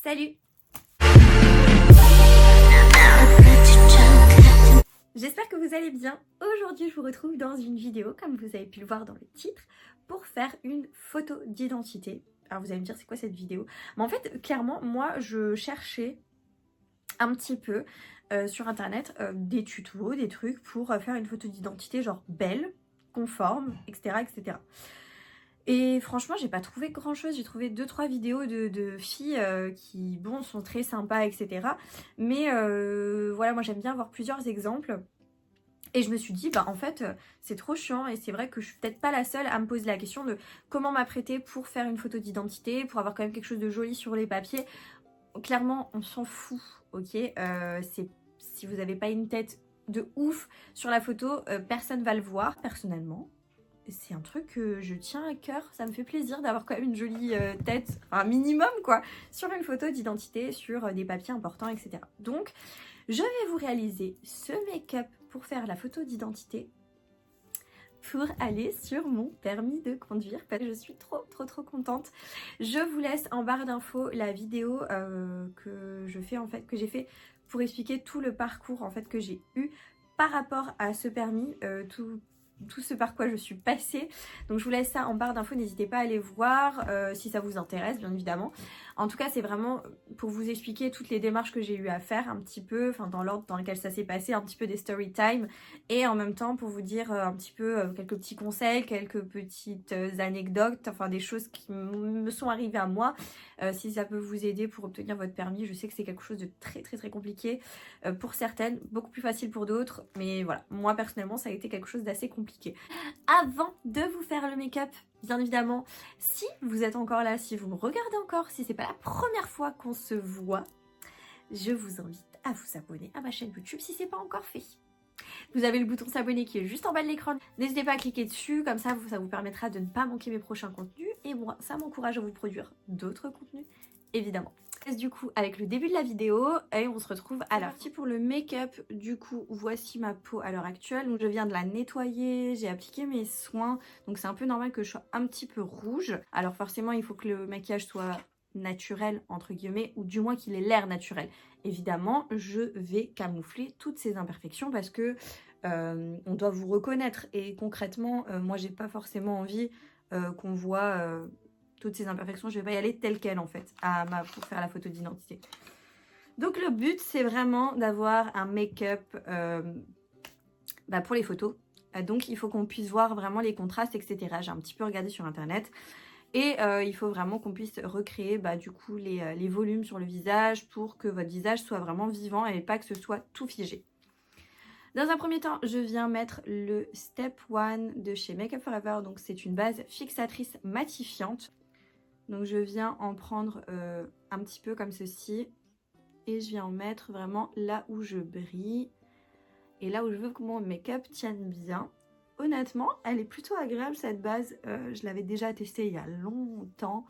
Salut! J'espère que vous allez bien. Aujourd'hui, je vous retrouve dans une vidéo, comme vous avez pu le voir dans le titre, pour faire une photo d'identité. Alors vous allez me dire, c'est quoi cette vidéo? Mais en fait, clairement, moi, je cherchais un petit peu sur internet des tutos, des trucs pour faire une photo d'identité genre belle, conforme, etc. etc. Et franchement, j'ai pas trouvé grand chose. J'ai trouvé 2-3 vidéos de filles qui, bon, sont très sympas, etc. Mais voilà, moi j'aime bien avoir plusieurs exemples. Et je me suis dit, bah en fait, c'est trop chiant. Et c'est vrai que je suis peut-être pas la seule à me poser la question de comment m'apprêter pour faire une photo d'identité, pour avoir quand même quelque chose de joli sur les papiers. Clairement, on s'en fout, ok. Si vous n'avez pas une tête de ouf sur la photo, personne va le voir. Personnellement, c'est un truc que je tiens à cœur. Ça me fait plaisir d'avoir quand même une jolie tête, enfin, un minimum quoi, sur une photo d'identité, sur des papiers importants, etc. Donc, je vais vous réaliser ce make-up pour faire la photo d'identité pour aller sur mon permis de conduire parce que je suis trop contente. Je vous laisse en barre d'infos la vidéo que j'ai fait pour expliquer tout le parcours en fait que j'ai eu par rapport à ce permis, tout ce par quoi je suis passée. Donc je vous laisse ça en barre d'infos, n'hésitez pas à aller voir si ça vous intéresse bien évidemment. En tout cas c'est vraiment pour vous expliquer toutes les démarches que j'ai eu à faire un petit peu, enfin dans l'ordre dans lequel ça s'est passé, un petit peu des story time et en même temps pour vous dire un petit peu quelques petits conseils, quelques petites anecdotes, enfin des choses qui me sont arrivées à moi. Si ça peut vous aider pour obtenir votre permis, je sais que c'est quelque chose de très compliqué pour certaines, beaucoup plus facile pour d'autres, mais voilà, moi personnellement ça a été quelque chose d'assez compliqué. Avant de vous faire le make-up, bien évidemment, si vous êtes encore là, si vous me regardez encore, si c'est pas la première fois qu'on se voit, je vous invite à vous abonner à ma chaîne YouTube si c'est pas encore fait. Vous avez le bouton s'abonner qui est juste en bas de l'écran. N'hésitez pas à cliquer dessus, comme ça vous permettra de ne pas manquer mes prochains contenus. Et moi, ça m'encourage à vous produire d'autres contenus, évidemment. Du coup, avec le début de la vidéo, et on se retrouve à la partie pour le make-up. Du coup, voici ma peau à l'heure actuelle. Donc, je viens de la nettoyer, j'ai appliqué mes soins. Donc, c'est un peu normal que je sois un petit peu rouge. Alors, forcément, il faut que le maquillage soit naturel, entre guillemets, ou du moins qu'il ait l'air naturel. Évidemment, je vais camoufler toutes ces imperfections parce que on doit vous reconnaître. Et concrètement, moi, j'ai pas forcément envie qu'on voit toutes ces imperfections. Je vais pas y aller telle quelle en fait pour faire la photo d'identité. Donc le but c'est vraiment d'avoir un make-up pour les photos. Donc il faut qu'on puisse voir vraiment les contrastes, etc. J'ai un petit peu regardé sur internet. Et il faut vraiment qu'on puisse recréer du coup les volumes sur le visage pour que votre visage soit vraiment vivant et pas que ce soit tout figé. Dans un premier temps, je viens mettre le Step 1 de chez Make Up For Ever. Donc c'est une base fixatrice matifiante. Donc je viens en prendre un petit peu comme ceci. Et je viens en mettre vraiment là où je brille. Et là où je veux que mon make-up tienne bien. Honnêtement, elle est plutôt agréable cette base. Je l'avais déjà testée il y a longtemps.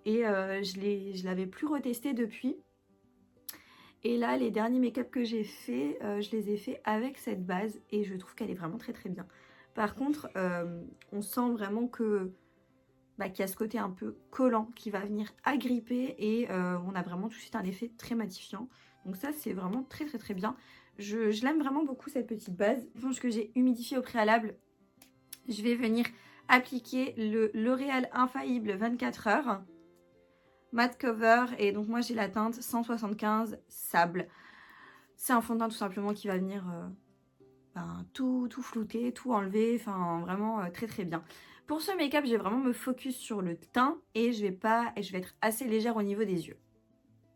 Et je l'avais plus retestée depuis. Et là, les derniers make-up que j'ai fait, je les ai fait avec cette base. Et je trouve qu'elle est vraiment très bien. Par contre, on sent vraiment que qu'il y a ce côté un peu collant qui va venir agripper. Et on a vraiment tout de suite un effet très matifiant. Donc ça, c'est vraiment très bien. Je l'aime vraiment beaucoup cette petite base. Je pense que j'ai humidifié au préalable. Je vais venir appliquer le L'Oréal Infaillible 24 heures matte cover et donc moi j'ai la teinte 175 sable. C'est un fond de teint tout simplement qui va venir tout flouter, tout enlever, enfin vraiment très bien. Pour ce make-up, je vais vraiment me focus sur le teint et je vais être assez légère au niveau des yeux.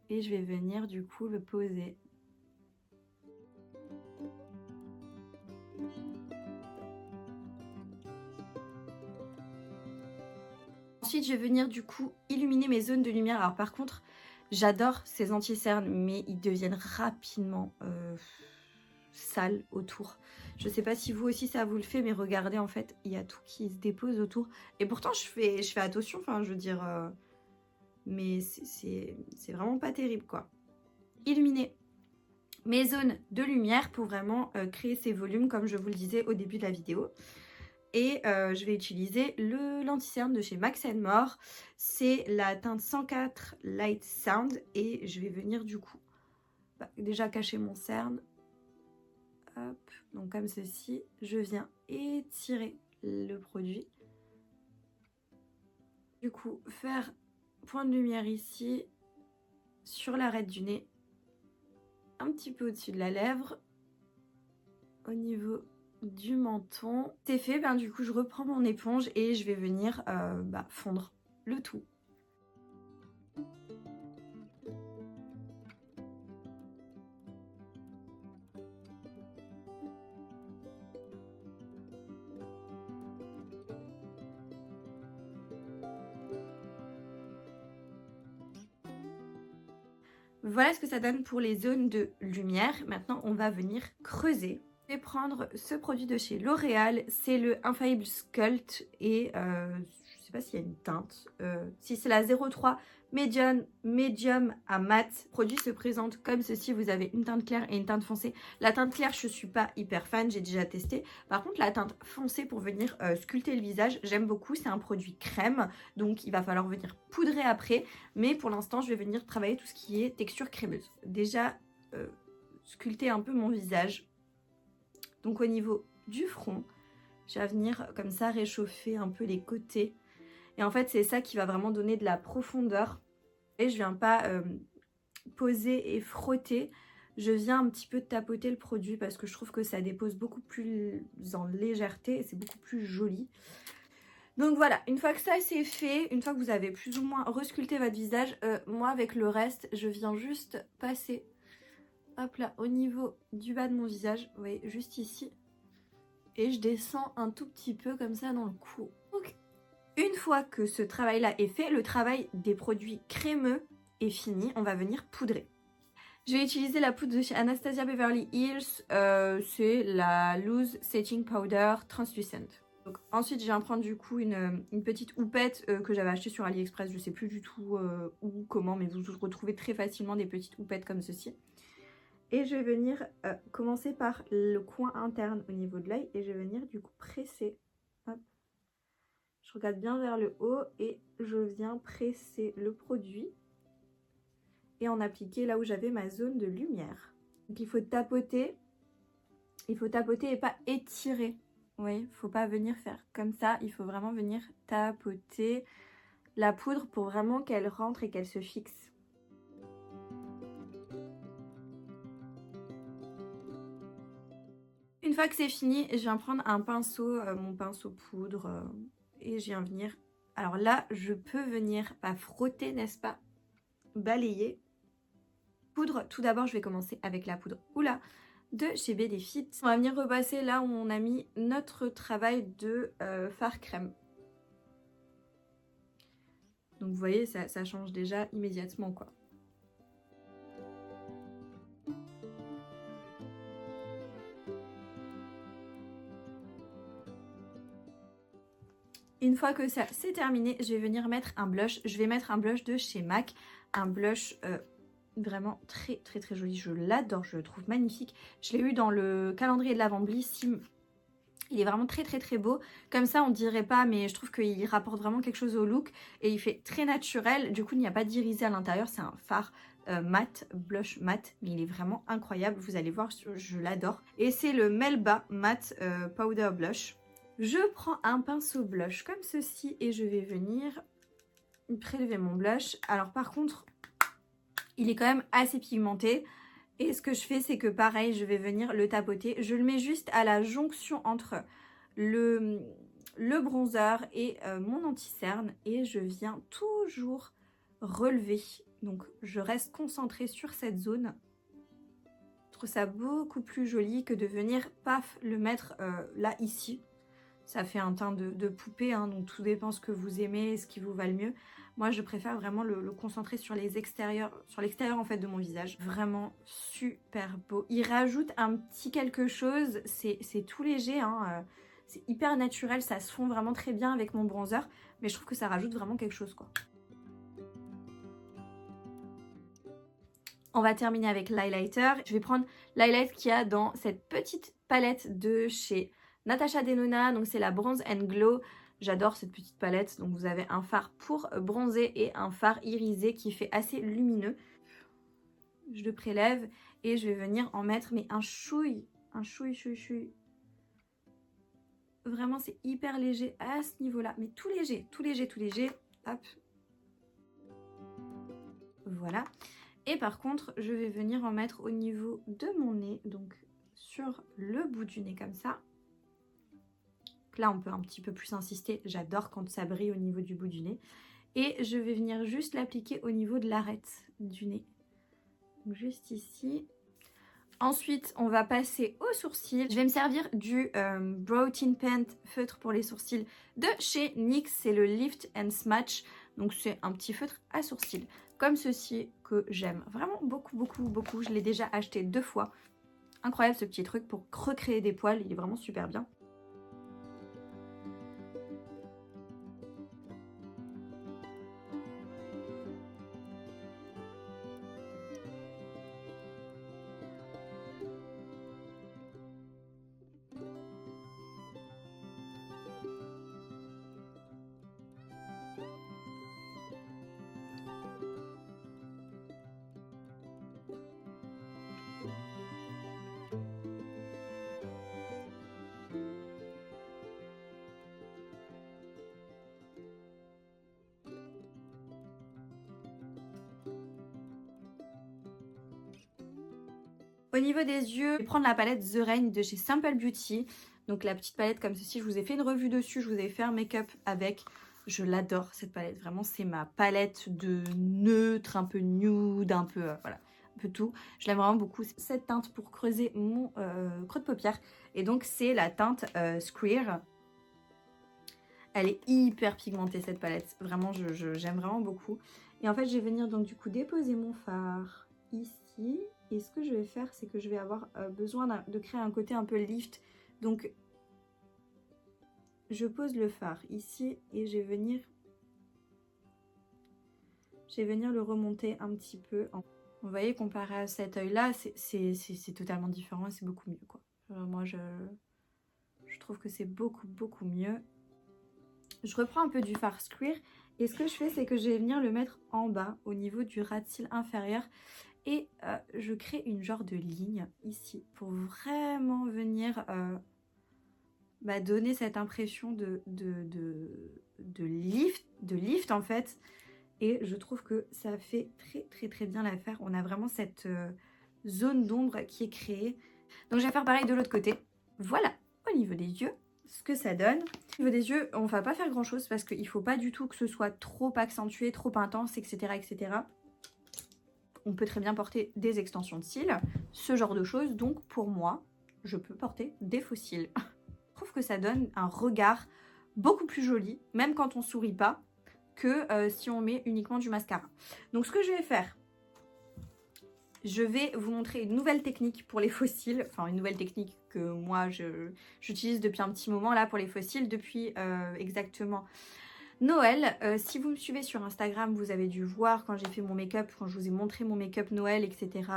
Et je vais venir du coup le poser. Ensuite, je vais venir du coup illuminer mes zones de lumière. Alors par contre, j'adore ces anti-cernes, mais ils deviennent rapidement sales autour. Je sais pas si vous aussi ça vous le fait, mais regardez en fait, il y a tout qui se dépose autour. Et pourtant, je fais attention, enfin je veux dire, mais c'est vraiment pas terrible quoi. Illuminer mes zones de lumière pour vraiment créer ces volumes comme je vous le disais au début de la vidéo. Et je vais utiliser le lenti-cerne de chez Max More. C'est la teinte 104 Light Sound. Et je vais venir du coup déjà cacher mon cerne. Hop, donc comme ceci, je viens étirer le produit. Du coup, faire point de lumière ici, sur l'arête du nez, un petit peu au-dessus de la lèvre, au niveau du menton. C'est fait, du coup je reprends mon éponge et je vais venir fondre le tout. Voilà ce que ça donne pour les zones de lumière. Maintenant, on va venir creuser. Je vais prendre ce produit de chez L'Oréal. C'est le Infallible Sculpt et je sais pas s'il y a une teinte. Si c'est la 03 Medium à mat. Le produit se présente comme ceci. Vous avez une teinte claire et une teinte foncée. La teinte claire, je suis pas hyper fan. J'ai déjà testé. Par contre, la teinte foncée pour venir sculpter le visage, j'aime beaucoup. C'est un produit crème. Donc, il va falloir venir poudrer après. Mais pour l'instant, je vais venir travailler tout ce qui est texture crémeuse. Déjà, sculpter un peu mon visage. Donc, au niveau du front, je vais venir comme ça réchauffer un peu les côtés. Et en fait, c'est ça qui va vraiment donner de la profondeur. Et je viens pas poser et frotter. Je viens un petit peu tapoter le produit parce que je trouve que ça dépose beaucoup plus en légèreté et c'est beaucoup plus joli. Donc voilà, une fois que ça c'est fait, une fois que vous avez plus ou moins resculpté votre visage, moi avec le reste, je viens juste passer, hop là, au niveau du bas de mon visage, vous voyez, juste ici. Et je descends un tout petit peu comme ça dans le cou. Donc, une fois que ce travail-là est fait, le travail des produits crémeux est fini, on va venir poudrer. Je vais utiliser la poudre de chez Anastasia Beverly Hills, c'est la Loose Setting Powder Translucent. Donc, ensuite, je viens prendre du coup une petite houppette que j'avais achetée sur AliExpress, je sais plus du tout où, comment, mais vous retrouvez très facilement des petites houpettes comme ceci. Et je vais venir commencer par le coin interne au niveau de l'œil et je vais venir du coup presser. Hop. Je regarde bien vers le haut et je viens presser le produit et en appliquer là où j'avais ma zone de lumière. Donc il faut tapoter et pas étirer. Oui, il ne faut pas venir faire comme ça, il faut vraiment venir tapoter la poudre pour vraiment qu'elle rentre et qu'elle se fixe. Une fois que c'est fini, je viens prendre un pinceau, mon pinceau poudre, et je viens venir. Alors là, je peux venir frotter, n'est-ce pas? Balayer. Poudre, tout d'abord, je vais commencer avec la poudre de chez Benefit. On va venir repasser là où on a mis notre travail de fard crème. Donc vous voyez, ça change déjà immédiatement quoi. Une fois que ça c'est terminé, je vais venir mettre un blush. Je vais mettre un blush de chez MAC. Un blush vraiment très très très joli. Je l'adore, je le trouve magnifique. Je l'ai eu dans le calendrier de l'Avent Blissim. Il est vraiment très très très beau. Comme ça on dirait pas, mais je trouve qu'il rapporte vraiment quelque chose au look. Et il fait très naturel. Du coup il n'y a pas d'irisé à l'intérieur. C'est un fard mat, blush mat. Mais il est vraiment incroyable. Vous allez voir, je l'adore. Et c'est le Melba Matte Powder Blush. Je prends un pinceau blush comme ceci et je vais venir prélever mon blush. Alors par contre, il est quand même assez pigmenté. Et ce que je fais, c'est que pareil, je vais venir le tapoter. Je le mets juste à la jonction entre le bronzer et mon anti-cerne. Et je viens toujours relever. Donc je reste concentrée sur cette zone. Je trouve ça beaucoup plus joli que de venir, paf, le mettre là, ici. Ça fait un teint de poupée, hein, donc tout dépend ce que vous aimez, ce qui vous va le mieux. Moi, je préfère vraiment le concentrer sur les extérieurs, sur l'extérieur en fait de mon visage. Vraiment super beau. Il rajoute un petit quelque chose, c'est tout léger, hein, c'est hyper naturel, ça se fond vraiment très bien avec mon bronzer, mais je trouve que ça rajoute vraiment quelque chose quoi. On va terminer avec l'highlighter. Je vais prendre l'highlight qu'il y a dans cette petite palette de chez Natasha Denona, donc c'est la Bronze and Glow. J'adore cette petite palette. Donc vous avez un fard pour bronzer et un fard irisé qui fait assez lumineux. Je le prélève et je vais venir en mettre mais un chouille. Chouille. Vraiment c'est hyper léger à ce niveau-là. Mais tout léger. Hop. Voilà. Et par contre, je vais venir en mettre au niveau de mon nez. Donc sur le bout du nez comme ça. Là, on peut un petit peu plus insister. J'adore quand ça brille au niveau du bout du nez. Et je vais venir juste l'appliquer au niveau de l'arête du nez. Donc, juste ici. Ensuite, on va passer aux sourcils. Je vais me servir du Brow Tint Pen feutre pour les sourcils de chez NYX. C'est le Lift and Smudge. Donc, c'est un petit feutre à sourcils comme ceci que j'aime vraiment beaucoup. Je l'ai déjà acheté 2 fois. Incroyable ce petit truc pour recréer des poils. Il est vraiment super bien. Au niveau des yeux, je vais prendre la palette The Rain de chez Simple Beauty. Donc la petite palette comme ceci, je vous ai fait une revue dessus, je vous ai fait un make-up avec. Je l'adore cette palette, vraiment c'est ma palette de neutre, un peu nude, un peu voilà, un peu tout. Je l'aime vraiment beaucoup, cette teinte pour creuser mon creux de paupière. Et donc c'est la teinte Square. Elle est hyper pigmentée cette palette, vraiment j'aime vraiment beaucoup. Et en fait je vais venir donc du coup déposer mon fard ici. Et ce que je vais faire, c'est que je vais avoir besoin de créer un côté un peu lift. Donc, je pose le fard ici et je vais venir le remonter un petit peu. Vous voyez, comparé à cet œil-là, c'est totalement différent et c'est beaucoup mieux, quoi. Moi, je trouve que c'est beaucoup mieux. Je reprends un peu du fard Square et ce que je fais, c'est que je vais venir le mettre en bas, au niveau du ras de cils inférieur. Et je crée une genre de ligne ici pour vraiment venir donner cette impression de lift en fait. Et je trouve que ça fait très bien l'affaire. On a vraiment cette zone d'ombre qui est créée. Donc je vais faire pareil de l'autre côté. Voilà, au niveau des yeux, ce que ça donne. Au niveau des yeux, on va pas faire grand chose parce qu'il faut pas du tout que ce soit trop accentué, trop intense, etc. On peut très bien porter des extensions de cils, ce genre de choses. Donc pour moi, je peux porter des faux cils. Je trouve que ça donne un regard beaucoup plus joli, même quand on sourit pas, que si on met uniquement du mascara. Donc ce que je vais faire, je vais vous montrer une nouvelle technique pour les faux cils. Enfin une nouvelle technique que moi j'utilise depuis un petit moment là pour les faux cils, depuis exactement Noël. Si vous me suivez sur Instagram, vous avez dû voir quand j'ai fait mon make-up, quand je vous ai montré mon make-up Noël, etc.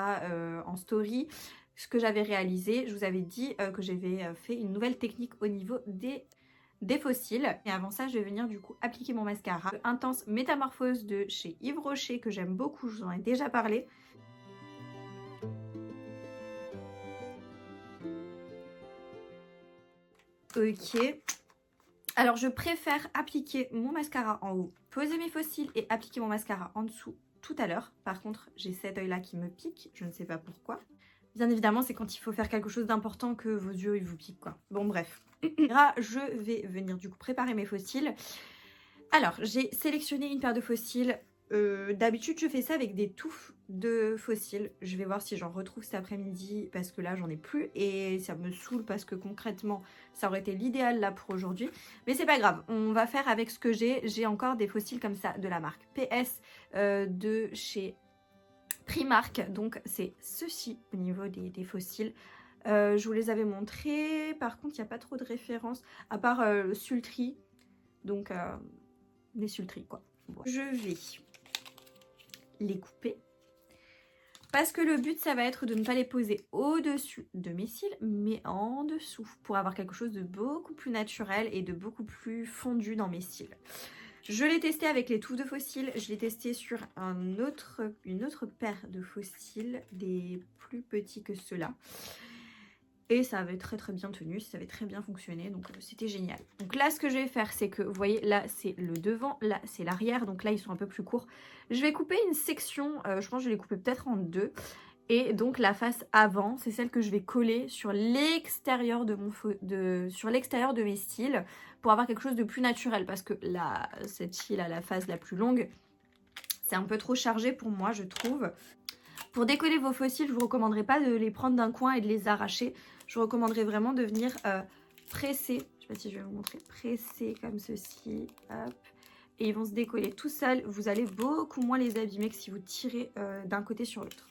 En story, ce que j'avais réalisé. Je vous avais dit que j'avais fait une nouvelle technique au niveau des faux cils. Et avant ça, je vais venir du coup appliquer mon mascara. Intense Métamorphose de chez Yves Rocher que j'aime beaucoup, je vous en ai déjà parlé. Ok. Alors je préfère appliquer mon mascara en haut, poser mes faux cils et appliquer mon mascara en dessous tout à l'heure. Par contre, j'ai cet œil là qui me pique, je ne sais pas pourquoi. Bien évidemment, c'est quand il faut faire quelque chose d'important que vos yeux ils vous piquent quoi. Bon bref. Là, je vais venir du coup préparer mes faux cils. Alors, j'ai sélectionné une paire de faux cils. D'habitude, je fais ça avec des touffes de faux cils. Je vais voir si j'en retrouve cet après-midi parce que là, j'en ai plus et ça me saoule parce que concrètement, ça aurait été l'idéal là pour aujourd'hui. Mais c'est pas grave, on va faire avec ce que j'ai. J'ai encore des faux cils comme ça de la marque PS de chez Primark. Donc, c'est ceci au niveau des faux cils. Je vous les avais montrés. Par contre, il n'y a pas trop de références à part Sultry. Donc, des Sultry quoi. Bon, je vais les couper. Parce que le but, ça va être de ne pas les poser au-dessus de mes cils, mais en dessous, pour avoir quelque chose de beaucoup plus naturel et de beaucoup plus fondu dans mes cils. Je l'ai testé avec les touffes de faux cils, je l'ai testé sur une autre paire de faux cils, des plus petits que ceux-là. Et ça avait très très bien tenu, ça avait très bien fonctionné, donc c'était génial. Donc là, ce que je vais faire, c'est que, vous voyez, là c'est le devant, là c'est l'arrière, donc là ils sont un peu plus courts. Je vais couper une section, je pense que je vais les couper peut-être en deux. Et donc la face avant, c'est celle que je vais coller sur l'extérieur de mes cils pour avoir quelque chose de plus naturel. Parce que là, cette fille là, la face la plus longue, c'est un peu trop chargé pour moi, je trouve. Pour décoller vos faux cils, je vous recommanderais pas de les prendre d'un coin et de les arracher. Je vous recommanderais vraiment de venir presser, je sais pas si je vais vous montrer, presser comme ceci, hop. Et ils vont se décoller tout seuls. Vous allez beaucoup moins les abîmer que si vous tirez d'un côté sur l'autre.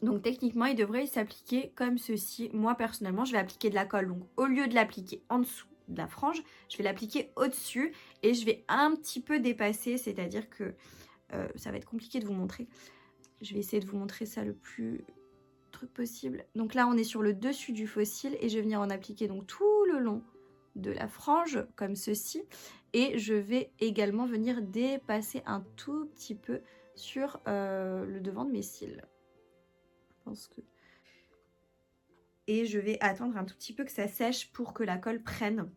Donc techniquement, il devrait s'appliquer comme ceci. Moi personnellement, je vais appliquer de la colle. Donc au lieu de l'appliquer en dessous de la frange, je vais l'appliquer au-dessus et je vais un petit peu dépasser, c'est-à-dire que ça va être compliqué de vous montrer. Je vais essayer de vous montrer ça le plus truc possible. Donc là, on est sur le dessus du faux cil et je vais venir en appliquer donc tout le long de la frange comme ceci. Et je vais également venir dépasser un tout petit peu sur le devant de mes cils. Je pense que... Et je vais attendre un tout petit peu que ça sèche pour que la colle prenne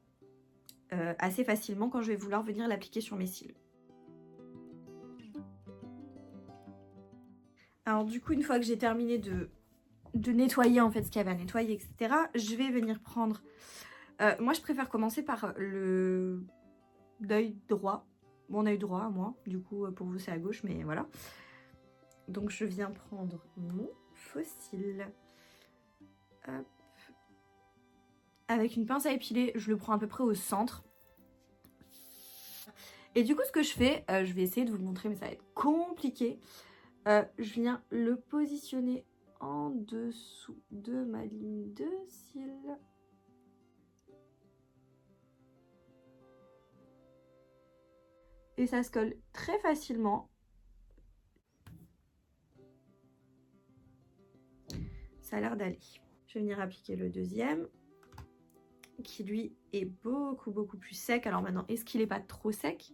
assez facilement quand je vais vouloir venir l'appliquer sur mes cils. Alors du coup, une fois que j'ai terminé de nettoyer en fait ce qu'il y avait à nettoyer, etc., je vais venir prendre... moi, je préfère commencer par le l'œil droit. Mon œil droit, moi. Du coup, pour vous, c'est à gauche, mais voilà. Donc, je viens prendre mon faux cil. Hop. Avec une pince à épiler, je le prends à peu près au centre. Et du coup, ce que je fais, je vais essayer de vous le montrer, mais ça va être compliqué. Je viens le positionner en dessous de ma ligne de cils. Et ça se colle très facilement. Ça a l'air d'aller. Je vais venir appliquer le deuxième, qui lui est beaucoup plus sec. Alors maintenant, est-ce qu'il n'est pas trop sec?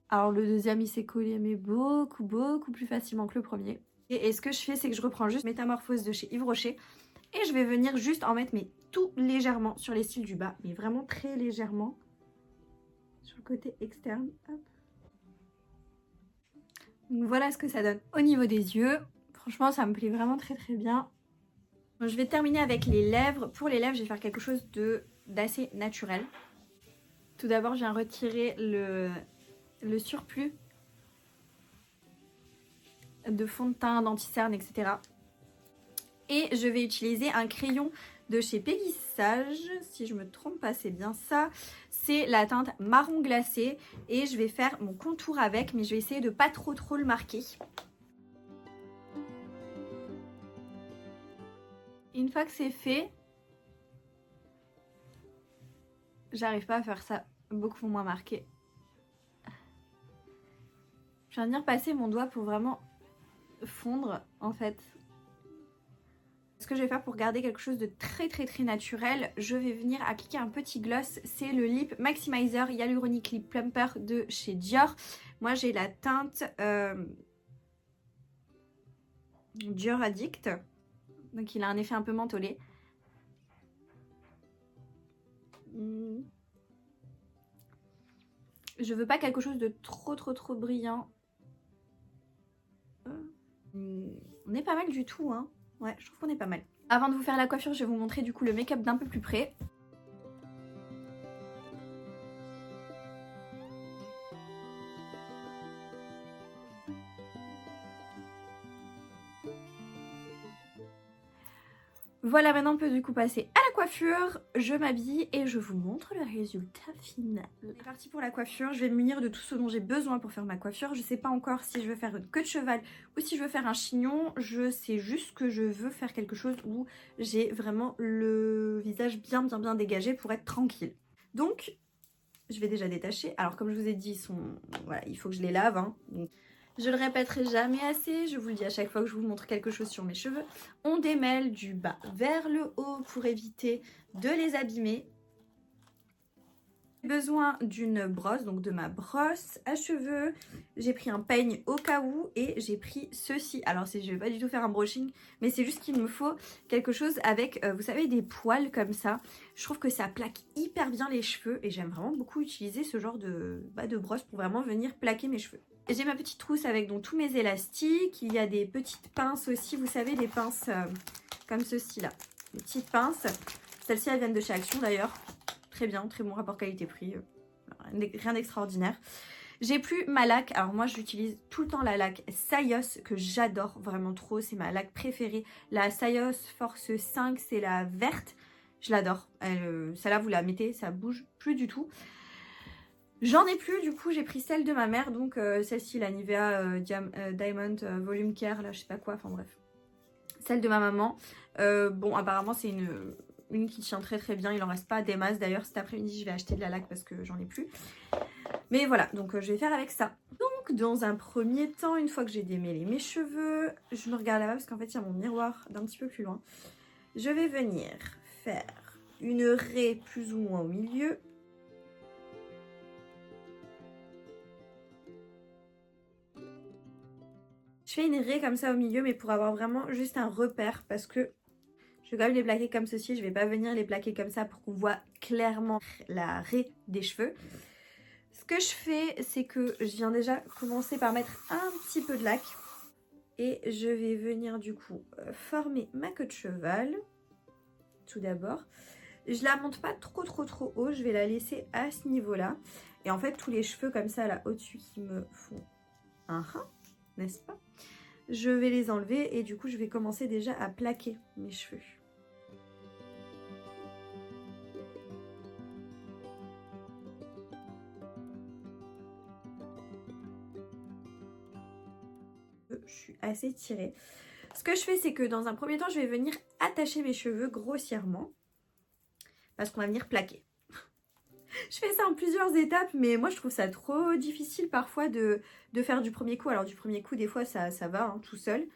Alors le deuxième, il s'est collé, mais beaucoup plus facilement que le premier. Et ce que je fais, c'est que je reprends juste Métamorphose de chez Yves Rocher. Et je vais venir juste en mettre, mais tout légèrement sur les cils du bas. Mais vraiment très légèrement. Sur le côté externe. Hop. Donc voilà ce que ça donne au niveau des yeux. Franchement, ça me plaît vraiment très bien. Donc, je vais terminer avec les lèvres. Pour les lèvres, je vais faire quelque chose d'assez naturel. Tout d'abord, je viens retirer le surplus de fond de teint, d'anti-cerne, etc. Et je vais utiliser un crayon de chez Peggy Sage. Si je me trompe pas, c'est bien ça. C'est la teinte marron glacé. Et je vais faire mon contour avec, mais je vais essayer de pas trop le marquer. Une fois que c'est fait, j'arrive pas à faire ça beaucoup moins marqué. Je viens venir passer mon doigt pour vraiment fondre en fait. Ce que je vais faire pour garder quelque chose de très naturel, je vais venir appliquer un petit gloss. C'est le Lip Maximizer Hyaluronic Lip Plumper de chez Dior. Moi j'ai la teinte Dior Addict. Donc il a un effet un peu mentholé. Je veux pas quelque chose de trop brillant. On est pas mal du tout, hein. Ouais, je trouve qu'on est pas mal. Avant de vous faire la coiffure, je vais vous montrer du coup le make-up d'un peu plus près. Voilà, maintenant on peut du coup passer à la coiffure. Je m'habille et je vous montre le résultat final. C'est parti pour la coiffure. Je vais me munir de tout ce dont j'ai besoin pour faire ma coiffure. Je sais pas encore si je veux faire une queue de cheval ou si je veux faire un chignon. Je sais juste que je veux faire quelque chose où j'ai vraiment le visage bien dégagé pour être tranquille. Donc, je vais déjà détacher. Alors comme je vous ai dit, voilà, il faut que je les lave. Hein. Donc, je le répéterai jamais assez, je vous le dis à chaque fois que je vous montre quelque chose sur mes cheveux. On démêle du bas vers le haut pour éviter de les abîmer. J'ai besoin d'une brosse, donc de ma brosse à cheveux. J'ai pris un peigne au cas où et j'ai pris ceci. Alors je vais pas du tout faire un brushing, mais c'est juste qu'il me faut quelque chose avec, vous savez, des poils comme ça. Je trouve que ça plaque hyper bien les cheveux et j'aime vraiment beaucoup utiliser ce genre de brosse pour vraiment venir plaquer mes cheveux. J'ai ma petite trousse avec donc tous mes élastiques. Il y a des petites pinces aussi, vous savez, des pinces comme ceci là. Des petites pinces. Celles-ci elles viennent de chez Action d'ailleurs. Très bien, très bon rapport qualité-prix, rien d'extraordinaire. J'ai plus ma laque, alors moi j'utilise tout le temps la laque Sayos que j'adore vraiment trop, c'est ma laque préférée. La Sayos Force 5, c'est la verte, je l'adore. Celle-là vous la mettez, ça bouge plus du tout. J'en ai plus, du coup j'ai pris celle de ma mère, donc celle-ci, la Nivea Diamond Volume Care, là je sais pas quoi, enfin bref. Celle de ma maman, bon apparemment c'est une qui tient très très bien, il en reste pas des masses. D'ailleurs cet après-midi je vais acheter de la laque parce que j'en ai plus. Mais voilà, donc je vais faire avec ça. Donc dans un premier temps, une fois que j'ai démêlé mes cheveux, je me regarde là-bas parce qu'en fait il y a mon miroir d'un petit peu plus loin. Je vais venir faire une raie plus ou moins au milieu. Je fais une raie comme ça au milieu, mais pour avoir vraiment juste un repère parce que je vais quand même les plaquer comme ceci, je vais pas venir les plaquer comme ça pour qu'on voit clairement la raie des cheveux. Ce que je fais, c'est que je viens déjà commencer par mettre un petit peu de laque. Et je vais venir du coup former ma queue de cheval. Tout d'abord. Je la monte pas trop haut, je vais la laisser à ce niveau-là. Et en fait, tous les cheveux comme ça là au-dessus qui me font un rein, n'est-ce pas? Je vais les enlever et du coup, je vais commencer déjà à plaquer mes cheveux. Je suis assez tirée. Ce que je fais, c'est que dans un premier temps, je vais venir attacher mes cheveux grossièrement parce qu'on va venir plaquer. Je fais ça en plusieurs étapes, mais moi je trouve ça trop difficile parfois de faire du premier coup. Alors du premier coup, des fois ça va hein, tout seul.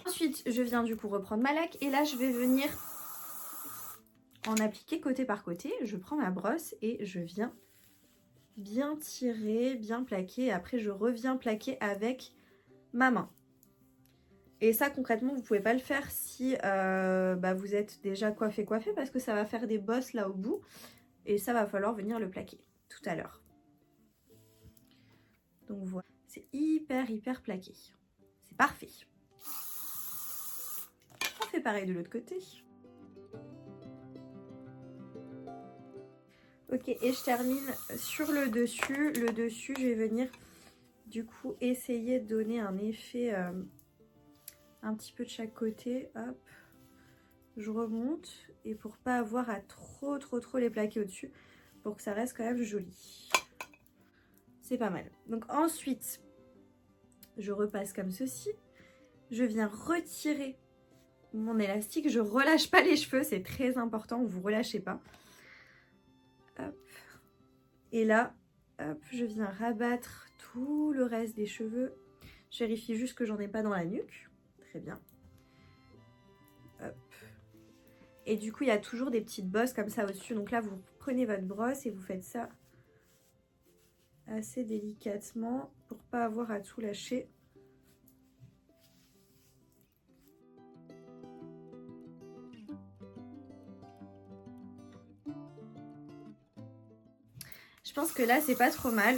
Ensuite, je viens du coup reprendre ma laque et là je vais venir en appliquer côté par côté. Je prends ma brosse et je viens bien tirer, bien plaquer. Et après je reviens plaquer avec ma main. Et ça concrètement vous pouvez pas le faire si vous êtes déjà coiffé parce que ça va faire des bosses là au bout et ça va falloir venir le plaquer tout à l'heure. Donc voilà, c'est hyper plaqué, c'est parfait. On fait pareil de l'autre côté. Ok, et je termine sur le dessus. Le dessus, je vais venir du coup essayer de donner un effet un petit peu de chaque côté. Hop, je remonte et pour pas avoir à trop les plaquer au-dessus, pour que ça reste quand même joli. C'est pas mal. Donc ensuite, je repasse comme ceci. Je viens retirer mon élastique. Je relâche pas les cheveux, c'est très important, vous relâchez pas. Hop. Et là, hop, je viens rabattre tout le reste des cheveux. Je vérifie juste que j'en ai pas dans la nuque. Très bien. Hop. Et du coup, il y a toujours des petites bosses comme ça au-dessus. Donc là, vous prenez votre brosse et vous faites ça assez délicatement pour pas avoir à tout lâcher. Je pense que là, c'est pas trop mal.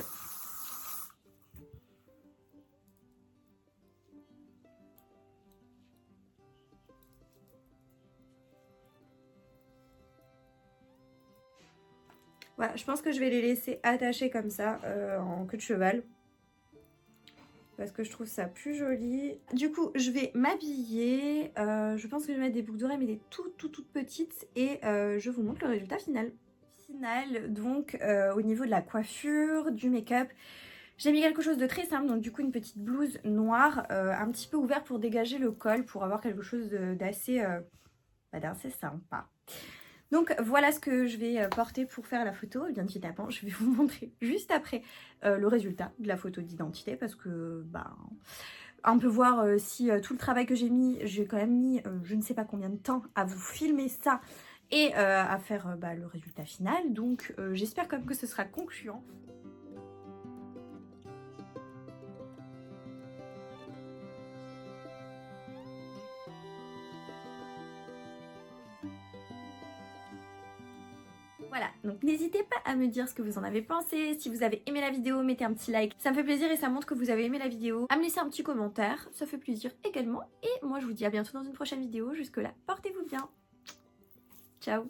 Voilà, je pense que je vais les laisser attachés comme ça en queue de cheval. Parce que je trouve ça plus joli. Du coup, je vais m'habiller. Je pense que je vais mettre des boucles d'oreilles, mais des toutes petites. Et je vous montre le résultat final. Donc, au niveau de la coiffure, du make-up, j'ai mis quelque chose de très simple. Donc, du coup, une petite blouse noire, un petit peu ouverte pour dégager le col, pour avoir quelque chose d'assez sympa. Donc voilà ce que je vais porter pour faire la photo. Bien évidemment, je vais vous montrer juste après le résultat de la photo d'identité parce que bah, un peu voir si tout le travail que j'ai quand même mis je ne sais pas combien de temps à vous filmer ça et à faire bah, le résultat final. Donc j'espère quand même que ce sera concluant. Voilà, donc n'hésitez pas à me dire ce que vous en avez pensé. Si vous avez aimé la vidéo, mettez un petit like. Ça me fait plaisir et ça montre que vous avez aimé la vidéo. À me laisser un petit commentaire, ça fait plaisir également. Et moi, je vous dis à bientôt dans une prochaine vidéo. Jusque là, portez-vous bien. Ciao.